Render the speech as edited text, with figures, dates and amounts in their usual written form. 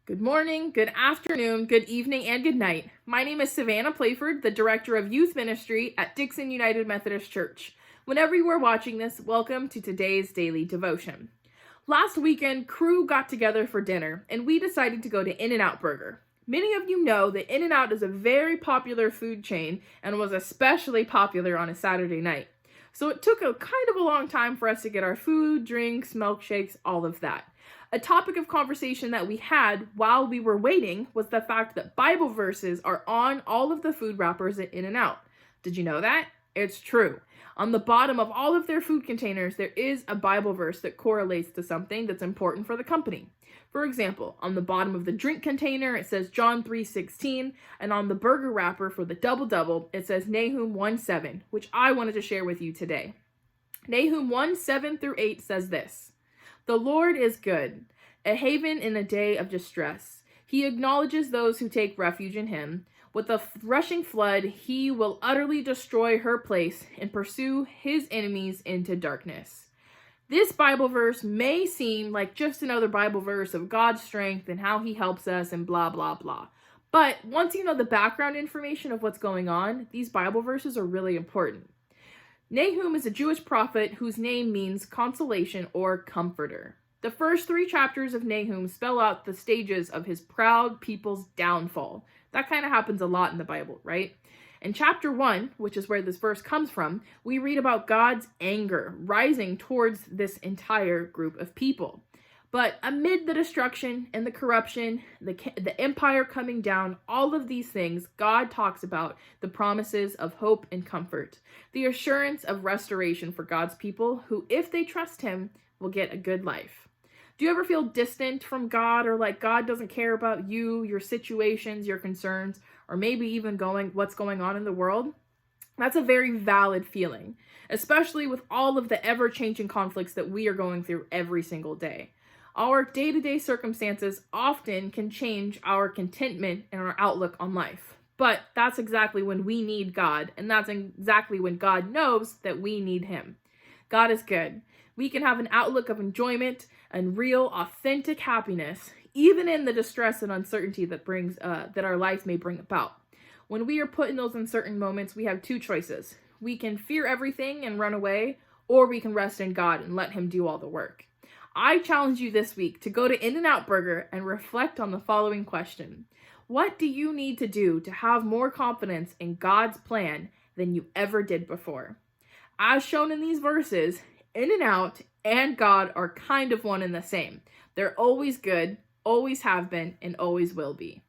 Good morning, good afternoon, good evening, and good night. My name is Savannah Playford, the Director of Youth Ministry at Dixon United Methodist Church. Whenever you are watching this, welcome to today's daily devotion. Last weekend, crew got together for dinner, and we decided to go to In-N-Out Burger. Many of you know that In-N-Out is a very popular food chain and was especially popular on a Saturday night. So it took a kind of a long time for us to get our food, drinks, milkshakes, all of that. A topic of conversation that we had while we were waiting was the fact that Bible verses are on all of the food wrappers at In-N-Out. Did you know that? It's true. On the bottom of all of their food containers, there is a Bible verse that correlates to something that's important for the company. For example, on the bottom of the drink container, it says John 3:16, and on the burger wrapper for the double-double, it says Nahum 1:7, which I wanted to share with you today. Nahum 1:7-8 says this: "The Lord is good, a haven in a day of distress. He acknowledges those who take refuge in him. With a rushing flood, he will utterly destroy her place and pursue his enemies into darkness." This Bible verse may seem like just another Bible verse of God's strength and how he helps us and blah, blah, blah. But once you know the background information of what's going on, these Bible verses are really important. Nahum is a Jewish prophet whose name means consolation or comforter. The first 3 chapters of Nahum spell out the stages of his proud people's downfall. That kind of happens a lot in the Bible, right? In chapter 1, which is where this verse comes from, we read about God's anger rising towards this entire group of people. But amid the destruction and the corruption, the empire coming down, all of these things, God talks about the promises of hope and comfort, the assurance of restoration for God's people who, if they trust him, will get a good life. Do you ever feel distant from God, or like God doesn't care about you, your situations, your concerns, or maybe even what's going on in the world? That's a very valid feeling, especially with all of the ever-changing conflicts that we are going through every single day. Our day-to-day circumstances often can change our contentment and our outlook on life. But that's exactly when we need God, and that's exactly when God knows that we need him. God is good. We can have an outlook of enjoyment and real, authentic happiness, even in the distress and uncertainty that our life may bring about. When we are put in those uncertain moments, we have 2 choices. We can fear everything and run away, or we can rest in God and let him do all the work. I challenge you this week to go to In-N-Out Burger and reflect on the following question: what do you need to do to have more confidence in God's plan than you ever did before? As shown in these verses, In-N-Out and God are kind of one and the same. They're always good, always have been, and always will be.